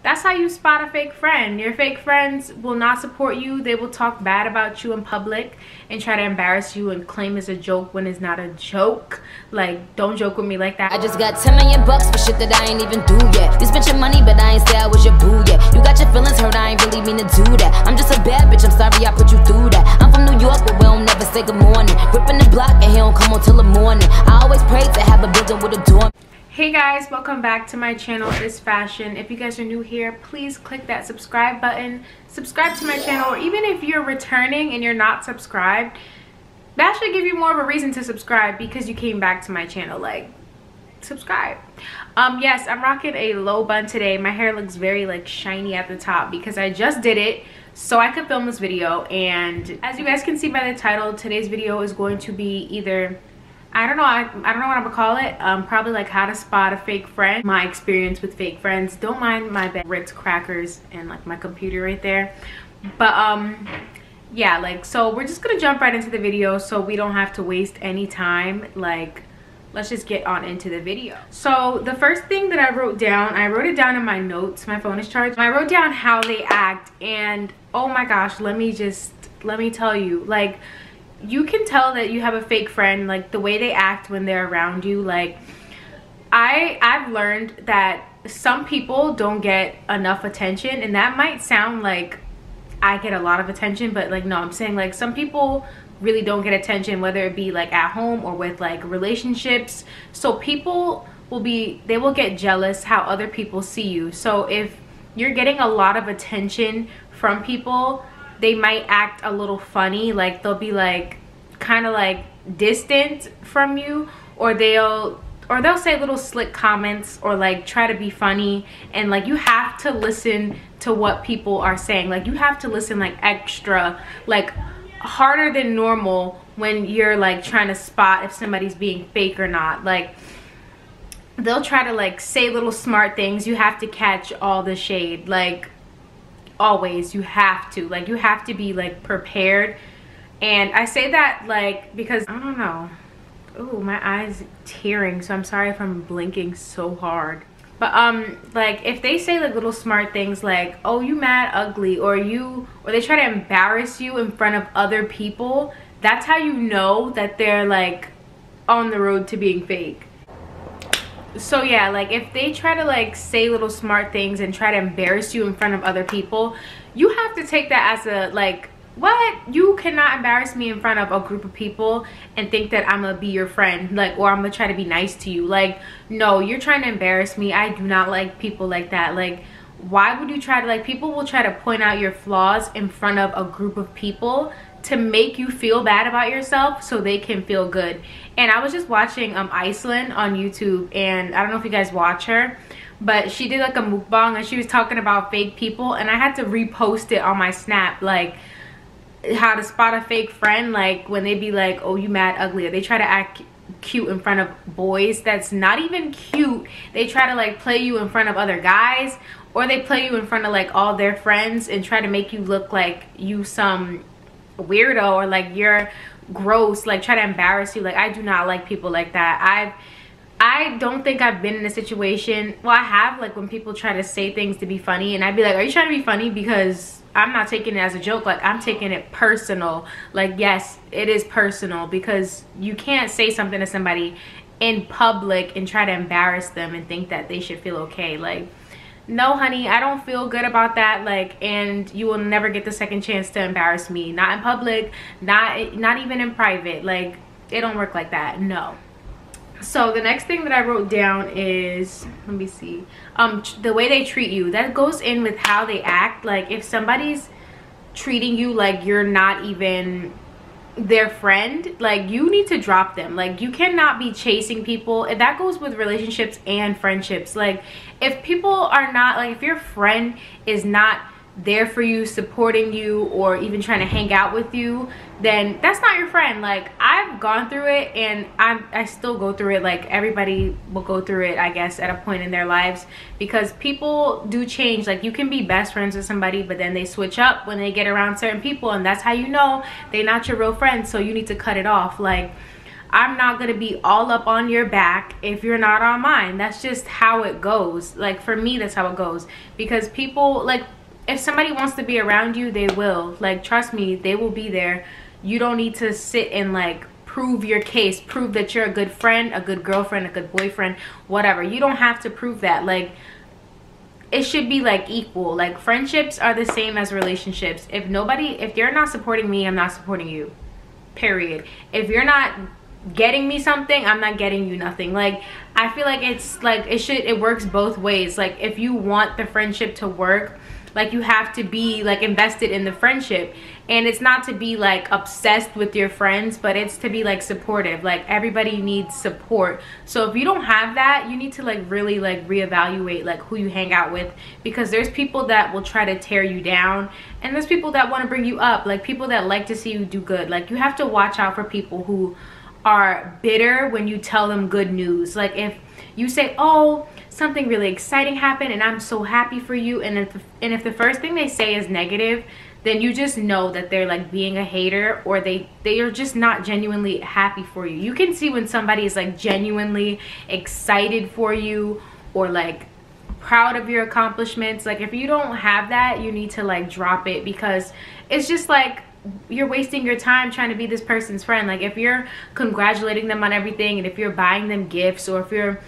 that's how you spot a fake friend. Your fake friends will not support you. They will talk bad about you in public and try to embarrass you and claim it's a joke when it's not a joke. Like, don't joke with me like that. I just got 10 million bucks for shit that I ain't even do yet. You spent your money, but I ain't say I was your boo yet. You got your feelings hurt, I ain't really mean to do that. I'm just a bad bitch, I'm sorry I put you through that. I'm from New York, but we don't never say good morning. Ripping the block and he don't come on till the morning. I always pray to have a building with a door. Hey guys, welcome back to my channel, It's Fashion. If you guys are new here, please click that subscribe button, subscribe to my channel, or even if you're returning and you're not subscribed, that should give you more of a reason to subscribe because you came back to my channel. Like, subscribe. Yes, I'm rocking a low bun today. My hair looks very like shiny at the top because I just did it so I could film this video. And as you guys can see by the title, today's video is going to be either, I don't know what I'm gonna call it. Probably like how to spot a fake friend, my experience with fake friends. Don't mind my Ritz crackers and like my computer right there. But yeah, like, so we're just gonna jump right into the video so we don't have to waste any time. Like, let's just get on into the video. So the first thing that I wrote it down in my notes. My phone is charged. I wrote down how they act, and oh my gosh, let me tell you, like, you can tell that you have a fake friend, like the way they act when they're around you. Like, I've learned that some people don't get enough attention, and that might sound like I get a lot of attention, but like, no, I'm saying like some people really don't get attention, whether it be like at home or with like relationships. So people they will get jealous how other people see you. So if you're getting a lot of attention from people, they might act a little funny. Like, they'll be like kind of like distant from you, or they'll say little slick comments, or like try to be funny. And like, you have to listen to what people are saying. Like, you have to listen like extra, like harder than normal when you're like trying to spot if somebody's being fake or not. Like, they'll try to like say little smart things. You have to catch all the shade. Like, always, you have to be like prepared. And I say that like because I don't know, oh, my eyes tearing, so I'm sorry if I'm blinking so hard. But like, if they say like little smart things like, oh, you mad ugly, or they try to embarrass you in front of other people, that's how you know that they're like on the road to being fake. So yeah, like, if they try to like say little smart things and try to embarrass you in front of other people, you have to take that as a like, what? You cannot embarrass me in front of a group of people and think that I'm gonna be your friend, like, or I'm gonna try to be nice to you. Like, no, you're trying to embarrass me. I do not like people like that. Like, why would you try to, like, people will try to point out your flaws in front of a group of people to make you feel bad about yourself so they can feel good. And I was just watching Iceland on YouTube, and I don't know if you guys watch her, but she did like a mukbang and she was talking about fake people, and I had to repost it on my Snap, like how to spot a fake friend. Like, when they be like, oh, you mad ugly, or they try to act cute in front of boys that's not even cute. They try to like play you in front of other guys, or they play you in front of like all their friends and try to make you look like you some weirdo, or like you're gross, like try to embarrass you. Like, I do not like people like that. I don't think I've been in a situation, well, I have, like when people try to say things to be funny, and I'd be like, are you trying to be funny? Because I'm not taking it as a joke. Like, I'm taking it personal. Like, yes, it is personal, because you can't say something to somebody in public and try to embarrass them and think that they should feel okay. Like, no, honey, I don't feel good about that. Like, and you will never get the second chance to embarrass me. Not in public, not even in private. Like, it don't work like that. No. So the next thing that I wrote down is, let me see, the way they treat you. That goes in with how they act. Like, if somebody's treating you like you're not even their friend, like, you need to drop them. Like, you cannot be chasing people. And that goes with relationships and friendships. Like, if people are not, like, if your friend is not there for you, supporting you, or even trying to hang out with you, then that's not your friend. Like, I've gone through it, and I still go through it. Like, everybody will go through it, I guess, at a point in their lives, because people do change. Like, you can be best friends with somebody, but then they switch up when they get around certain people, and that's how you know they're not your real friends. So you need to cut it off. Like, I'm not gonna be all up on your back if you're not on mine. That's just how it goes. Like, for me, that's how it goes. Because people, like, if somebody wants to be around you, they will. Like, trust me, they will be there. You don't need to sit and, like, prove your case, prove that you're a good friend, a good girlfriend, a good boyfriend, whatever. You don't have to prove that. Like, it should be like equal. Like, friendships are the same as relationships. If you're not supporting me, I'm not supporting you, period. If you're not getting me something, I'm not getting you nothing. Like, I feel like it's like it works both ways. Like, if you want the friendship to work, like, you have to be like invested in the friendship. And it's not to be like obsessed with your friends, but it's to be like supportive. Like, everybody needs support. So if you don't have that, you need to like really like reevaluate like who you hang out with, because there's people that will try to tear you down, and there's people that want to bring you up, like people that like to see you do good. Like, you have to watch out for people who are bitter when you tell them good news. Like, if you say, oh, something really exciting happened and I'm so happy for you, and if the first thing they say is negative, then you just know that they're like being a hater, or they are just not genuinely happy for you. You can see when somebody is like genuinely excited for you, or like proud of your accomplishments. Like, if you don't have that, you need to like drop it, because it's just like you're wasting your time trying to be this person's friend. Like, if you're congratulating them on everything, and if you're buying them gifts, or if you're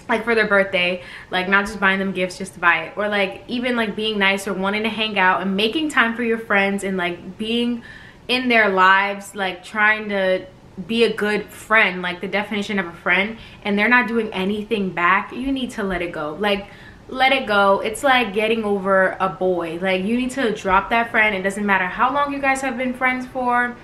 like for their birthday, like not just buying them gifts just to buy it, or like even like being nice or wanting to hang out and making time for your friends and like being in their lives, like trying to be a good friend, like the definition of a friend, and they're not doing anything back, you need to let it go. Like, let it go. It's like getting over a boy. Like, you need to drop that friend. It doesn't matter how long you guys have been friends for.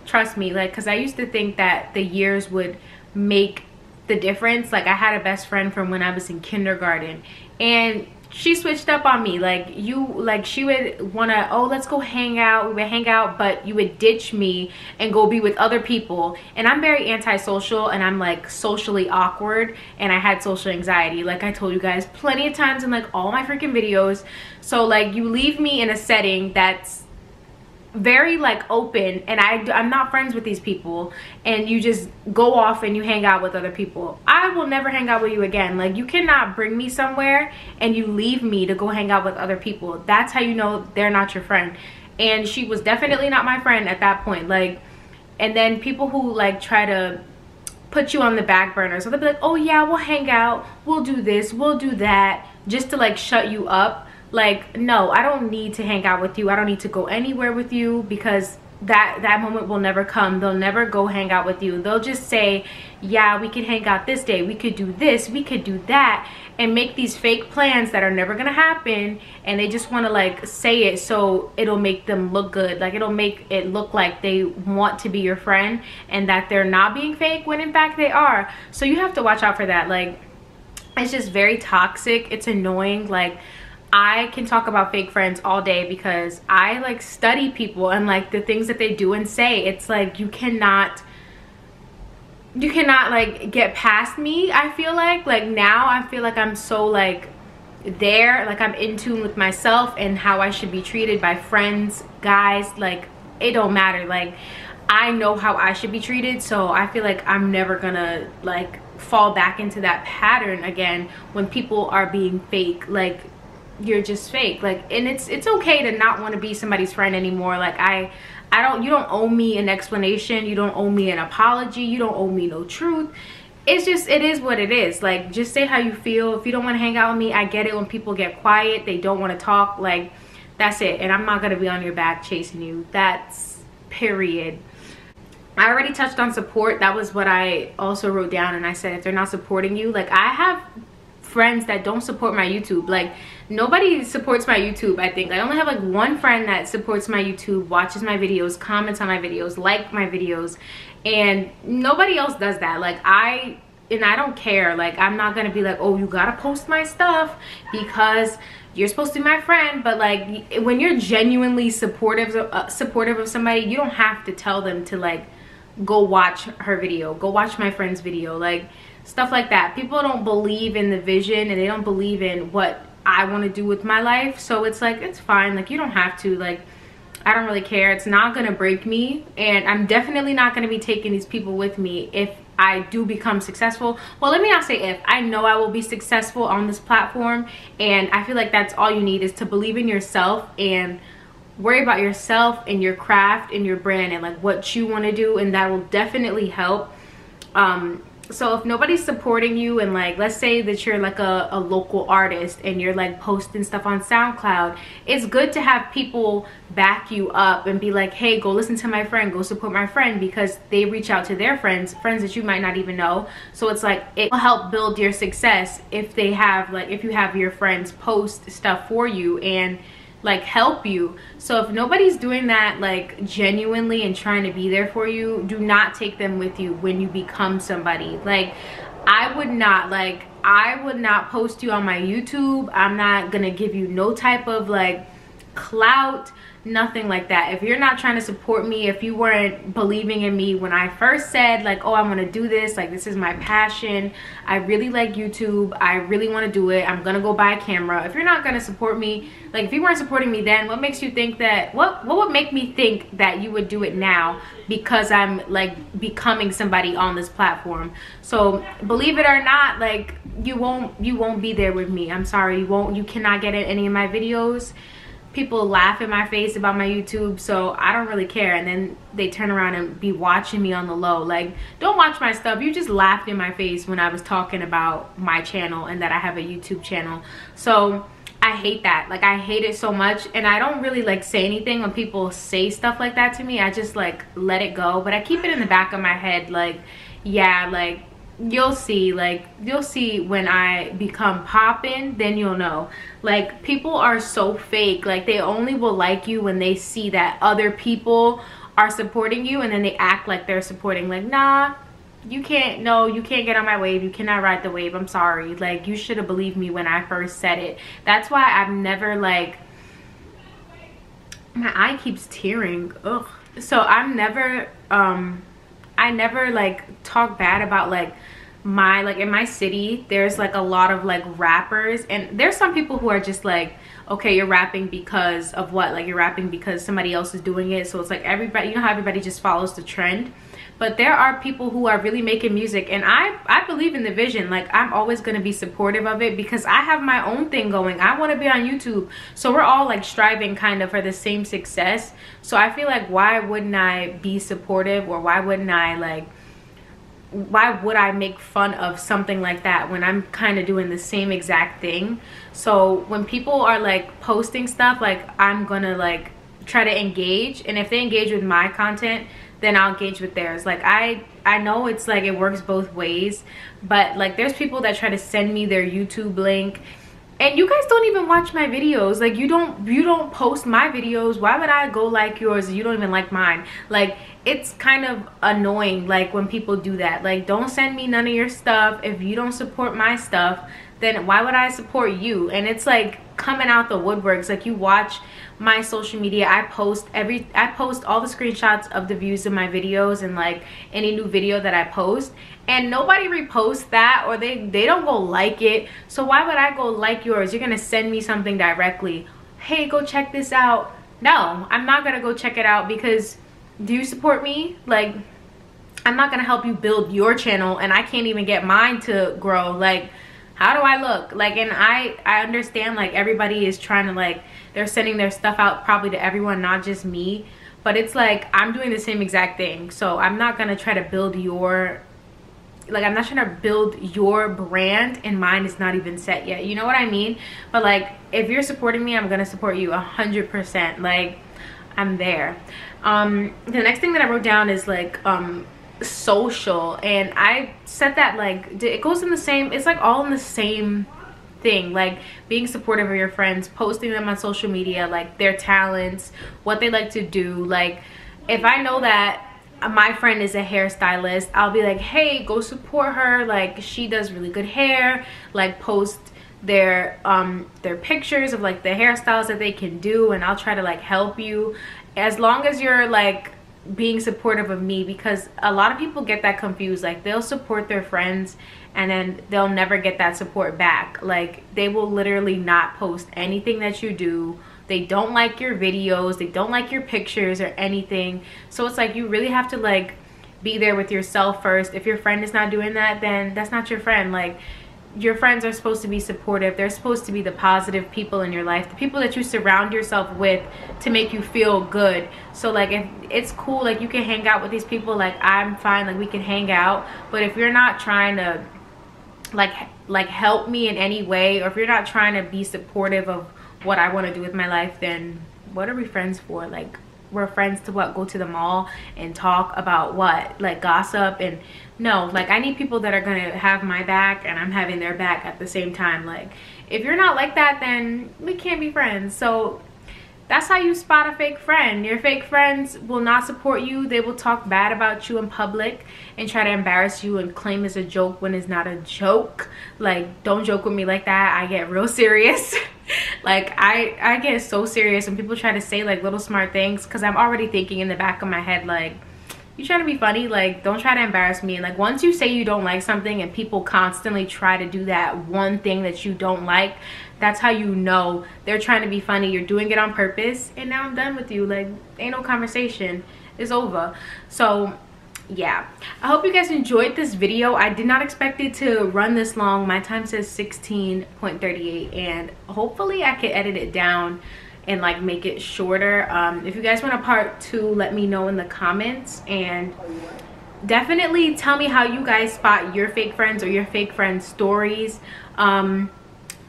Trust me. Like, because I used to think that the years would make the difference. Like, I had a best friend from when I was in kindergarten, and she switched up on me. Like, she would want to, oh, let's go hang out. We would hang out, but you would ditch me and go be with other people. And I'm very antisocial, and I'm like socially awkward, and I had social anxiety, like I told you guys plenty of times in like all my freaking videos. So like, you leave me in a setting that's very like open, and I'm not friends with these people, and you just go off and you hang out with other people. I will never hang out with you again. Like, you cannot bring me somewhere and you leave me to go hang out with other people. That's how you know they're not your friend. And she was definitely not my friend at that point. Like, and then people who like try to put you on the back burner, so they'll be like, oh yeah, we'll hang out, we'll do this, we'll do that, just to like shut you up. Like, no, I don't need to hang out with you. I don't need to go anywhere with you, because that moment will never come. They'll never go hang out with you. They'll just say, yeah, we could hang out this day, we could do this, we could do that, and make these fake plans that are never gonna happen. And they just want to like say it so it'll make them look good. Like, it'll make it look like they want to be your friend and that they're not being fake, when in fact they are. So you have to watch out for that. Like, it's just very toxic. It's annoying. Like, I can talk about fake friends all day, because I like study people and like the things that they do and say. It's like, you cannot like get past me. I feel like now I feel like I'm so like there, like I'm in tune with myself and how I should be treated by friends, guys. Like, it don't matter. Like, I know how I should be treated, so I feel like I'm never gonna like fall back into that pattern again when people are being fake. Like, you're just fake. Like, and it's okay to not want to be somebody's friend anymore. Like, you don't owe me an explanation, you don't owe me an apology, you don't owe me no truth. It's just, it is what it is. Like, just say how you feel. If you don't want to hang out with me, I get it. When people get quiet, they don't want to talk, like, that's it. And I'm not gonna be on your back chasing you. That's period. I already touched on support. That was what I also wrote down, and I said, if they're not supporting you, like, I have friends that don't support my YouTube. Like, nobody supports my YouTube. I think I only have like one friend that supports my YouTube, watches my videos, comments on my videos, like my videos, and nobody else does that. Like, I don't care. Like, I'm not gonna be like, oh, you gotta post my stuff because you're supposed to be my friend. But like, when you're genuinely supportive of somebody, you don't have to tell them to like go watch her video, go watch my friend's video, like stuff like that. People don't believe in the vision, and they don't believe in what I want to do with my life. So it's like, it's fine. Like, you don't have to. Like, I don't really care. It's not gonna break me, and I'm definitely not gonna be taking these people with me if I do become successful. Well, let me not say if. I know I will be successful on this platform, and I feel like that's all you need, is to believe in yourself and worry about yourself and your craft and your brand and like what you want to do, and that will definitely help. So if nobody's supporting you, and like, let's say that you're like a local artist and you're like posting stuff on SoundCloud, it's good to have people back you up and be like, hey, go listen to my friend, go support my friend, because they reach out to their friends that you might not even know. So it's like, it will help build your success if they have like, if you have your friends post stuff for you and like help you. So if nobody's doing that like genuinely and trying to be there for you, do not take them with you when you become somebody. Like I would not post you on my YouTube. I'm not gonna give you no type of like clout, nothing like that. If you're not trying to support me, if you weren't believing in me when I first said like, oh, I'm gonna do this, like this is my passion, I really like YouTube, I really want to do it, I'm gonna go buy a camera. If you're not gonna support me, like if you weren't supporting me then, what makes you think that, what would make me think that you would do it now because I'm like becoming somebody on this platform? So believe it or not, like you won't be there with me. I'm sorry, you cannot get in any of my videos. People laugh in my face about my YouTube, so I don't really care, and then they turn around and be watching me on the low. Like, don't watch my stuff. You just laughed in my face when I was talking about my channel and that I have a YouTube channel. So I hate that. Like, I hate it so much, and I don't really like say anything when people say stuff like that to me. I just like let it go, but I keep it in the back of my head, like, yeah, like you'll see when I become poppin', then you'll know. Like, people are so fake. Like, they only will like you when they see that other people are supporting you, and then they act like they're supporting. Like, nah, you can't get on my wave, you cannot ride the wave, I'm sorry. Like, you should have believed me when I first said it. That's why I've never like, my eye keeps tearing, ugh. So I never like talk bad about like in my city. There's like a lot of like rappers, and there's some people who are just like, okay, you're rapping because of what? Like, you're rapping because somebody else is doing it. So it's like everybody, you know how everybody just follows the trend. But there are people who are really making music, and I believe in the vision. Like, I'm always going to be supportive of it because I have my own thing going. I want to be on YouTube. So we're all like striving kind of for the same success. So I feel like, why wouldn't I be supportive, or why would I make fun of something like that when I'm kind of doing the same exact thing? So when people are like posting stuff, like, I'm gonna like try to engage, and if they engage with my content, then I'll engage with theirs. Like, I know it's like it works both ways, but like there's people that try to send me their YouTube link, and you guys don't even watch my videos. Like, you don't post my videos. Why would I go like yours? You don't even like mine. Like, it's kind of annoying like when people do that. Like, don't send me none of your stuff. If you don't support my stuff, then why would I support you? And it's like coming out the woodworks. Like, you watch my social media, I post all the screenshots of the views of my videos and like any new video that I post, and nobody reposts that, or they don't go like it. So why would I go like yours? You're gonna send me something directly, hey, go check this out. No, I'm not gonna go check it out, because do you support me? Like, I'm not gonna help you build your channel, and I can't even get mine to grow. Like, how do I look? Like, and I understand like everybody is trying to, like, they're sending their stuff out probably to everyone, not just me, but it's like I'm doing the same exact thing. So I'm not gonna try to build your, like, I'm not trying to build your brand, and mine is not even set yet, you know what I mean? But like, if you're supporting me, I'm gonna support you 100%. Like, I'm there. The next thing that I wrote down is like social, and I said that like it goes in the same, it's like all in the same thing. Like, being supportive of your friends, posting them on social media, like their talents, what they like to do. Like, if I know that my friend is a hairstylist, I'll be like, hey, go support her, like she does really good hair. Like, post their pictures of like the hairstyles that they can do, and I'll try to like help you, as long as you're like being supportive of me. Because a lot of people get that confused. Like, they'll support their friends and then they'll never get that support back. Like, they will literally not post anything that you do. they don't like your videos, they don't like your pictures or anything. So it's like you really have to like be there with yourself first. If your friend is not doing that, then that's not your friend. Like, your friends are supposed to be supportive. They're supposed to be the positive people in your life, the people that you surround yourself with to make you feel good. So like, if it's cool, like you can hang out with these people, like I'm fine, like we can hang out. But if you're not trying to like help me in any way, or if you're not trying to be supportive of what I want to do with my life, then what are we friends for? Like, we're friends to what? Go to the mall and talk about what? Like gossip? And no, like I need people that are gonna have my back and I'm having their back at the same time. Like, if you're not like that, then we can't be friends. So that's how you spot a fake friend. Your fake friends will not support you. They will talk bad about you in public and try to embarrass you and claim it's a joke when it's not a joke. Like, don't joke with me like that. I get real serious. Like, I get so serious when people try to say like little smart things, because I'm already thinking in the back of my head, like, you trying to be funny? Like, don't try to embarrass me. And like, once you say you don't like something and people constantly try to do that one thing that you don't like, that's how you know they're trying to be funny. You're doing it on purpose. And now I'm done with you. Like, ain't no conversation. It's over. So yeah, I hope you guys enjoyed this video. I did not expect it to run this long. My time says 16.38, and hopefully I can edit it down and like make it shorter. If you guys want a part 2, let me know in the comments, and definitely tell me how you guys spot your fake friends or your fake friend stories. I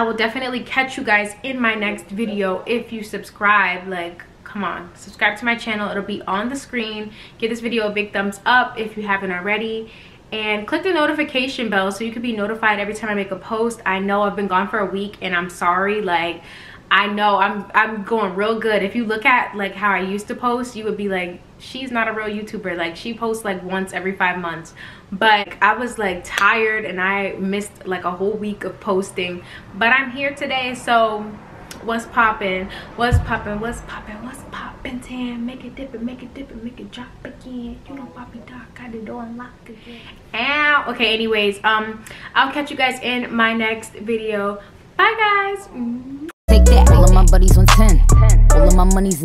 will definitely catch you guys in my next video. If you subscribe, like, come on, subscribe to my channel. It'll be on the screen. Give this video a big thumbs up if you haven't already, and click the notification bell so you can be notified every time I make a post. I know I've been gone for a week and I'm sorry. Like, I know I'm going real good. If you look at like how I used to post, you would be like, she's not a real YouTuber. Like, she posts like once every 5 months. But I was like tired and I missed like a whole week of posting. But I'm here today, so what's poppin'? What's poppin'? What's poppin'? What's poppin'? Tam, make it dip it, make it dip it, make it drop again. You know, Poppy Doc got the door unlocked again. Ow. Okay, anyways, I'll catch you guys in my next video. Bye, guys. Take that. All of my buddies on 10. All of my money's in